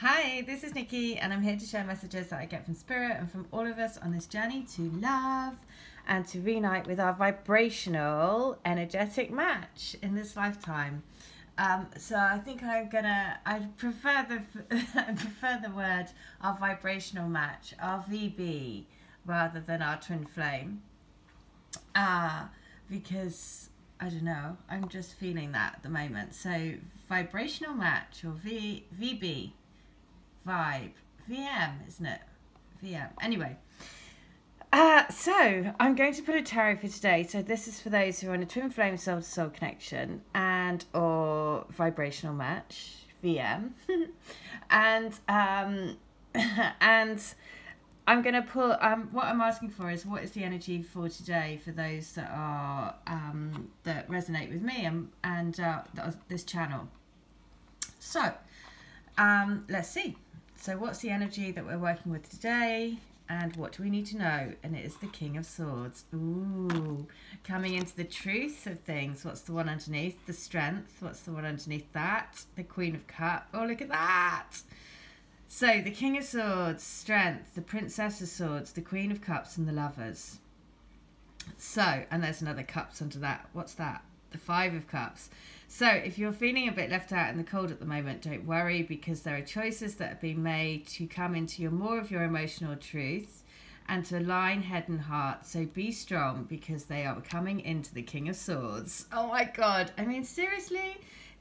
Hi, this is Nikki, and I'm here to share messages that I get from Spirit and from all of us on this journey to love and to reunite with our vibrational, energetic match in this lifetime. So I think I prefer I prefer the word our vibrational match, our VB, rather than our twin flame. Because I don't know, I'm just feeling that at the moment. So vibrational match or VB. Vibe. VM, isn't it? VM. Anyway. So I'm going to put a tarot for today. So this is for those who are in a twin flame soul to soul connection and or vibrational match, VM. and and I'm going to put, what I'm asking for is what is the energy for today for those that are, that resonate with me and this channel. So, let's see. So what's the energy that we're working with today? And what do we need to know? And it is the King of Swords. Ooh, coming into the truth of things. What's the one underneath? The Strength. What's the one underneath that? The Queen of Cups. Oh, look at that. So the King of Swords, Strength, the Princess of Swords, the Queen of Cups, and the Lovers. So, and there's another Cups under that. What's that? The Five of Cups. So if you're feeling a bit left out in the cold at the moment, don't worry, because there are choices that have been made to come into more of your emotional truth and to align head and heart. So be strong, because they are coming into the King of Swords. Oh my God. I mean, seriously,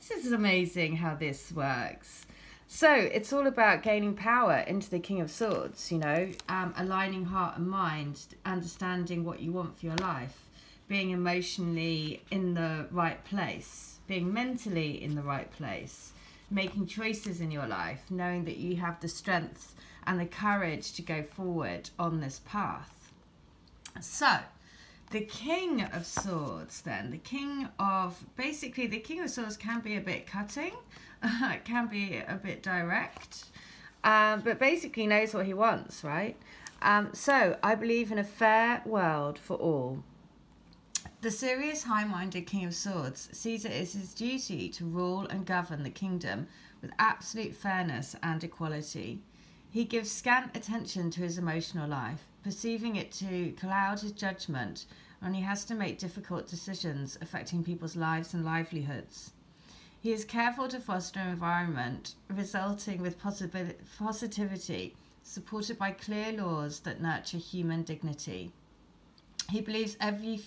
this is amazing how this works. So it's all about gaining power into the King of Swords, you know, aligning heart and mind, understanding what you want for your life, being emotionally in the right place, being mentally in the right place, making choices in your life, knowing that you have the strength and the courage to go forward on this path. So, the King of Swords then, the King of Swords can be a bit cutting, it can be a bit direct, but basically knows what he wants, right? So, I believe in a fair world for all. The serious, high-minded King of Swords sees it as his duty to rule and govern the kingdom with absolute fairness and equality. He gives scant attention to his emotional life, perceiving it to cloud his judgment when he has to make difficult decisions affecting people's lives and livelihoods. He is careful to foster an environment resulting with positivity, supported by clear laws that nurture human dignity. He believes every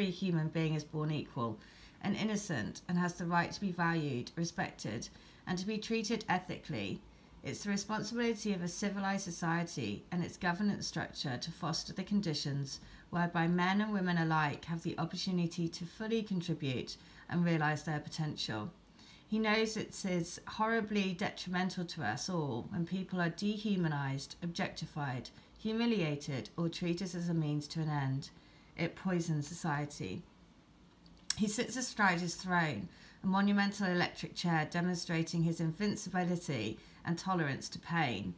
human being is born equal and innocent and has the right to be valued, respected, and to be treated ethically. It's the responsibility of a civilized society and its governance structure to foster the conditions whereby men and women alike have the opportunity to fully contribute and realise their potential. He knows it is horribly detrimental to us all when people are dehumanised, objectified, humiliated, or treated as a means to an end. It poisons society. He sits astride his throne, a monumental electric chair demonstrating his invincibility and tolerance to pain.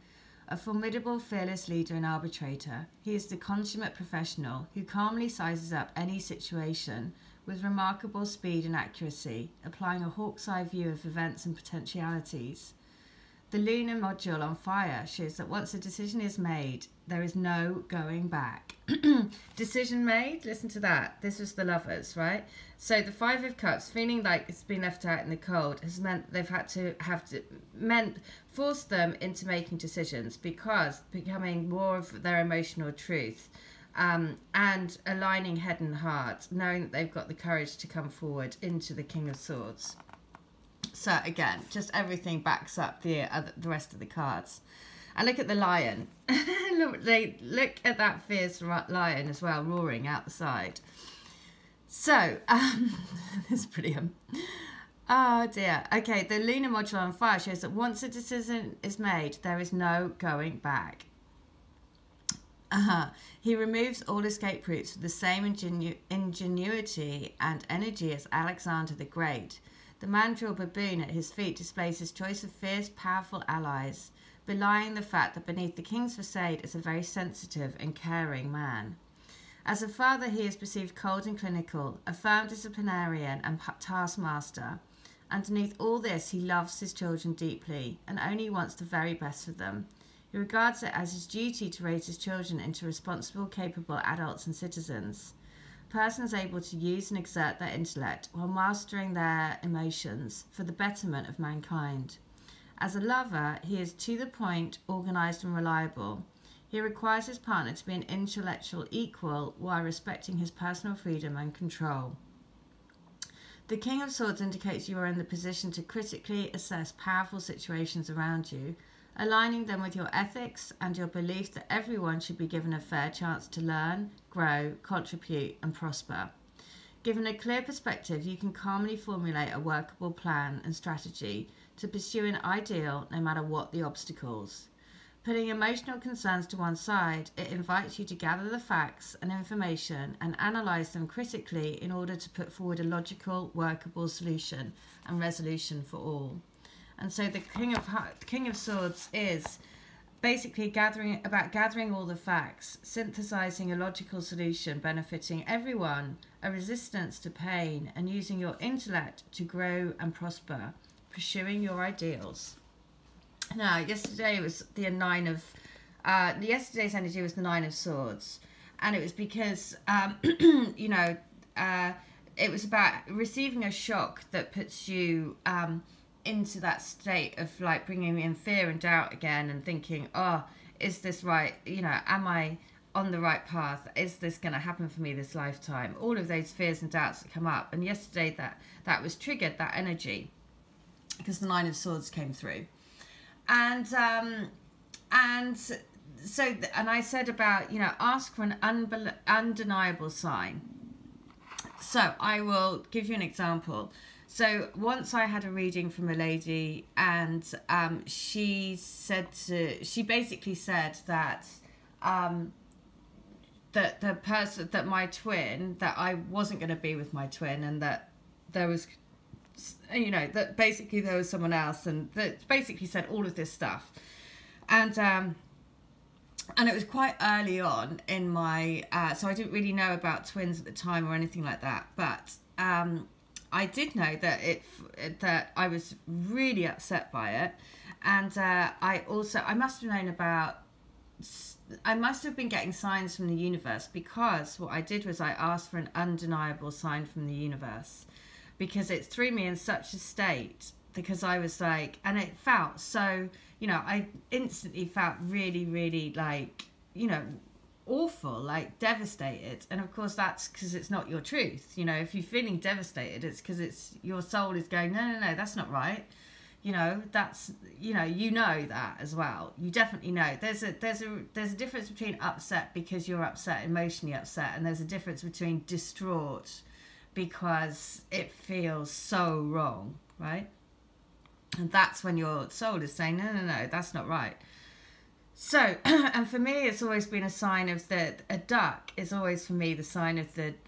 A formidable, fearless leader and arbitrator, he is the consummate professional who calmly sizes up any situation with remarkable speed and accuracy, applying a hawk's eye view of events and potentialities. The lunar module on fire shows that once a decision is made, there is no going back. Decision made, listen to that. This was the Lovers, right? So the Five of Cups, feeling like it's been left out in the cold, has meant they've had to forced them into making decisions, because becoming more of their emotional truth, and aligning head and heart, knowing that they've got the courage to come forward into the King of Swords. So again, just everything backs up the rest of the cards. And look at the lion. look at that fierce lion as well, roaring out the side. So, this is brilliant. Oh dear. Okay, the lunar module on fire shows that once a decision is made, there is no going back. He removes all escape routes with the same ingenuity and energy as Alexander the Great. The mandrill baboon at his feet displays his choice of fierce, powerful allies, belying the fact that beneath the king's facade is a very sensitive and caring man. As a father, he is perceived cold and clinical, a firm disciplinarian and taskmaster. Underneath all this, he loves his children deeply and only wants the very best for them. He regards it as his duty to raise his children into responsible, capable adults and citizens. A person is able to use and exert their intellect while mastering their emotions for the betterment of mankind. As a lover, he is to the point, organised and reliable. He requires his partner to be an intellectual equal while respecting his personal freedom and control. The King of Swords indicates you are in the position to critically assess powerful situations around you, aligning them with your ethics and your belief that everyone should be given a fair chance to learn, grow, contribute and prosper. Given a clear perspective, you can calmly formulate a workable plan and strategy to pursue an ideal no matter what the obstacles. Putting emotional concerns to one side, it invites you to gather the facts and information and analyse them critically in order to put forward a logical, workable solution and resolution for all. And so the King of Swords is basically gathering all the facts, synthesizing a logical solution benefiting everyone, a resistance to pain, and using your intellect to grow and prosper, pursuing your ideals. Now, yesterday was the yesterday's energy was the Nine of Swords, and it was because it was about receiving a shock that puts you into that state of like bringing in fear and doubt again and thinking, oh, is this right? Am I on the right path? Is this going to happen for me this lifetime? All of those fears and doubts that come up. And yesterday that was triggered, that energy, because the Nine of Swords came through. And I said about, ask for an undeniable sign. So I will give you an example. So once I had a reading from a lady, and she basically said that that my twin, that I wasn't going to be with my twin, and that there was, that basically there was someone else, and that basically said all of this stuff, and it was quite early on in my, so I didn't really know about twins at the time or anything like that, but I did know that I was really upset by it, and I must have been getting signs from the universe, because what I did was I asked for an undeniable sign from the universe, because it threw me in such a state, because I was like, and it felt so, I instantly felt really, really like, awful, like devastated. And of course that's because it's not your truth. If you're feeling devastated, it's because your soul is going, no, that's not right. That's, that as well. You definitely know there's a difference between upset because you're upset, emotionally upset, and there's a difference between distraught because it feels so wrong, right? And that's when your soul is saying, no, that's not right. So, and for me, it's always been a sign of a duck is always for me the sign of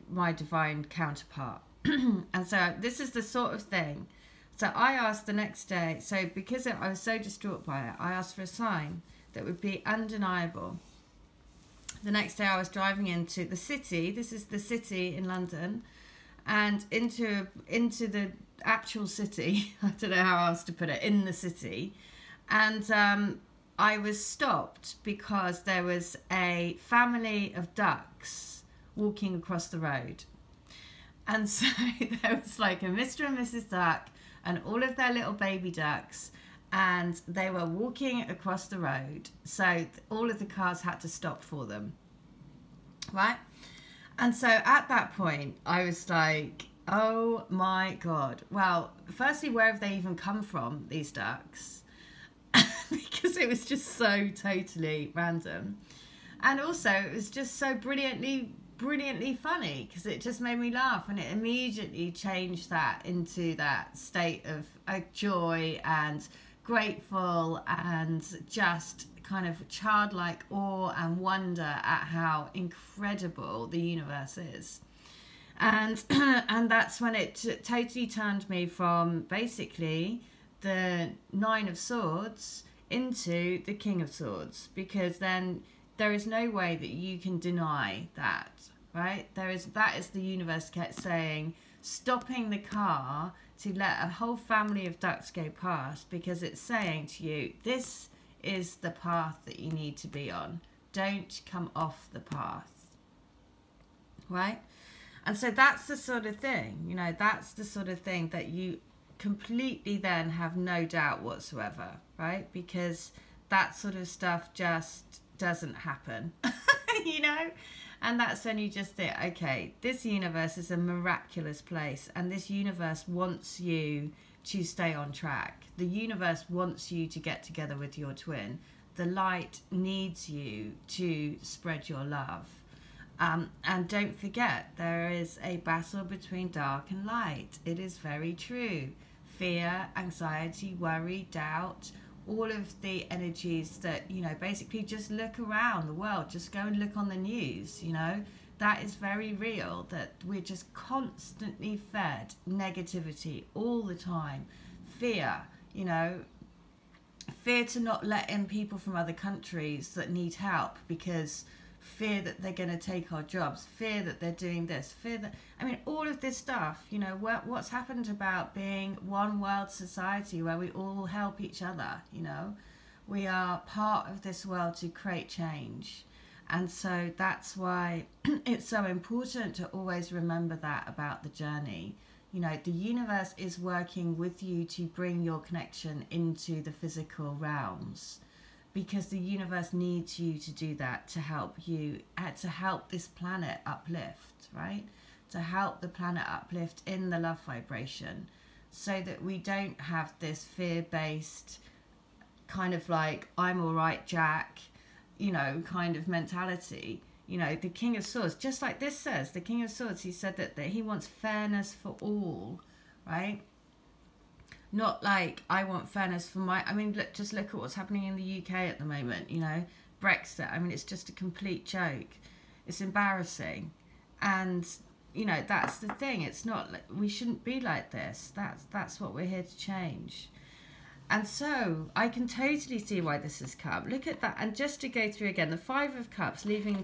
my divine counterpart. And so this is the sort of thing. So I asked the next day, so because I was so distraught by it, I asked for a sign that would be undeniable. The next day I was driving into the city, this is the city in London, and into the actual city, I don't know how else to put it, in the city, and I was stopped because there was a family of ducks walking across the road. And so there was like a Mr. and Mrs. Duck and all of their little baby ducks, and they were walking across the road. So all of the cars had to stop for them, right? And so at that point, I was like, oh my God. Well, firstly, where have they even come from, these ducks? Because it was just so totally random. And also it was just so brilliantly funny, because it just made me laugh, and it immediately changed that into that state of joy and grateful and just kind of childlike awe and wonder at how incredible the universe is. And that's when it totally turned me from basically the Nine of Swords into the King of Swords, because then there is no way that you can deny that, right? That is the universe kept saying, stopping the car to let a whole family of ducks go past, because it's saying to you, this is the path that you need to be on. Don't come off the path, right? And so that's the sort of thing, you know, that's the sort of thing that you completely then have no doubt whatsoever, right? Because that sort of stuff just doesn't happen, you know? And that's when you just think, okay, this universe is a miraculous place, and this universe wants you to stay on track. The universe wants you to get together with your twin. The light needs you to spread your love. And don't forget, there is a battle between dark and light. It is very true. Fear, anxiety, worry, doubt, all of the energies that, you know, basically just look around the world, just go and look on the news, you know, that is very real, that we're just constantly fed negativity all the time. Fear, you know, fear to not let in people from other countries that need help, because fear that they're going to take our jobs, fear that they're doing this, fear that, I mean, all of this stuff, you know, what's happened about being one world society where we all help each other, you know, we are part of this world to create change. And so that's why it's so important to always remember that about the journey. You know, the universe is working with you to bring your connection into the physical realms, because the universe needs you to do that, to help you, to help this planet uplift, right? To help the planet uplift in the love vibration, so that we don't have this fear-based kind of like, I'm all right, Jack, you know, kind of mentality. You know, the King of Swords, just like this says, the King of Swords, he said that he wants fairness for all, right? Not like, I want fairness for my... I mean, look, just look at what's happening in the UK at the moment, you know. Brexit, I mean, it's just a complete joke. It's embarrassing. And, you know, that's the thing. It's not... We shouldn't be like this. That's what we're here to change. And so, I can totally see why this has come. Look at that. And just to go through again, the Five of Cups, having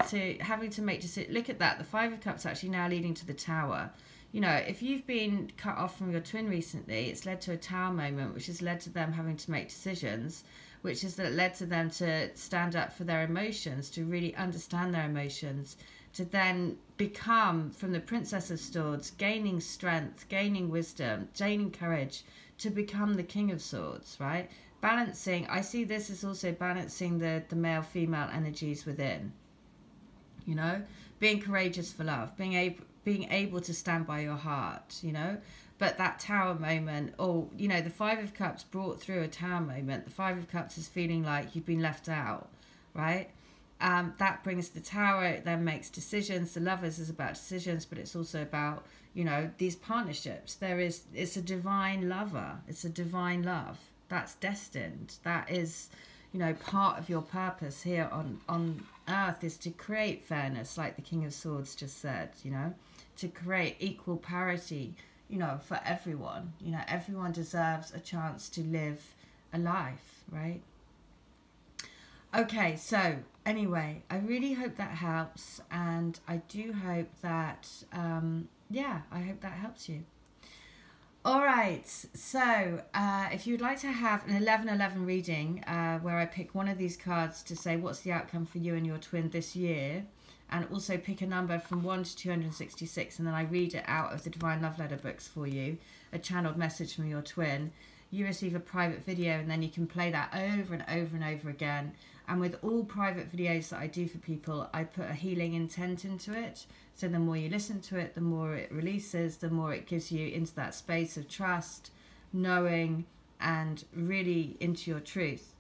to make decisions. Look at that. The Five of Cups actually now leading to the Tower. You know, if you've been cut off from your twin recently, it's led to a Tower moment, which has led to them having to make decisions, which has led to them to stand up for their emotions, to really understand their emotions, to then become, from the Princess of Swords, gaining strength, gaining wisdom, gaining courage, to become the King of Swords, right? Balancing, I see this as also balancing the male-female energies within, you know, being courageous for love, being able to stand by your heart, you know. But that Tower moment, or, you know, the Five of Cups brought through a Tower moment. The Five of Cups is feeling like you've been left out, right? That brings the Tower. It then makes decisions. The Lovers is about decisions, but it's also about, you know, these partnerships. It's a divine lover. It's a divine love. That's destined. That is, you know, part of your purpose here on Earth, is to create fairness, like the King of Swords just said, you know, to create equal parity, you know, for everyone. You know, everyone deserves a chance to live a life, right? Okay, so anyway, I really hope that helps, and I do hope that, yeah, I hope that helps you. All right, so if you'd like to have an 11/11 reading where I pick one of these cards to say what's the outcome for you and your twin this year, and also pick a number from 1 to 266, and then I read it out of the Divine Love Letter books for you, a channeled message from your twin, you receive a private video, and then you can play that over and over and over again. And with all private videos that I do for people, I put a healing intent into it. So the more you listen to it, the more it releases, the more it gives you into that space of trust, knowing, and really into your truth.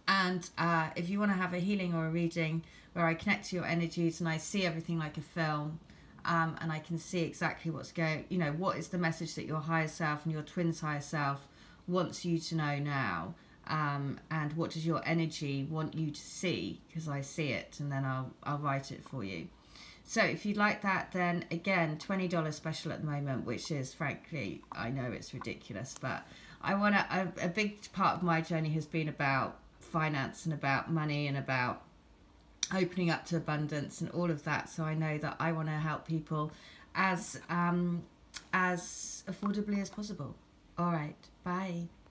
And if you want to have a healing or a reading where I connect to your energies and I see everything like a film, and I can see exactly what's going, you know, what is the message that your higher self and your twin's higher self wants you to know now, and what does your energy want you to see, because I see it, and then I'll write it for you. So if you'd like that, then again, $20 special at the moment, which is, frankly, I know it's ridiculous, but I want to, a big part of my journey has been about finance and about money and about opening up to abundance and all of that. So I know that I want to help people as as affordably as possible. All right, bye.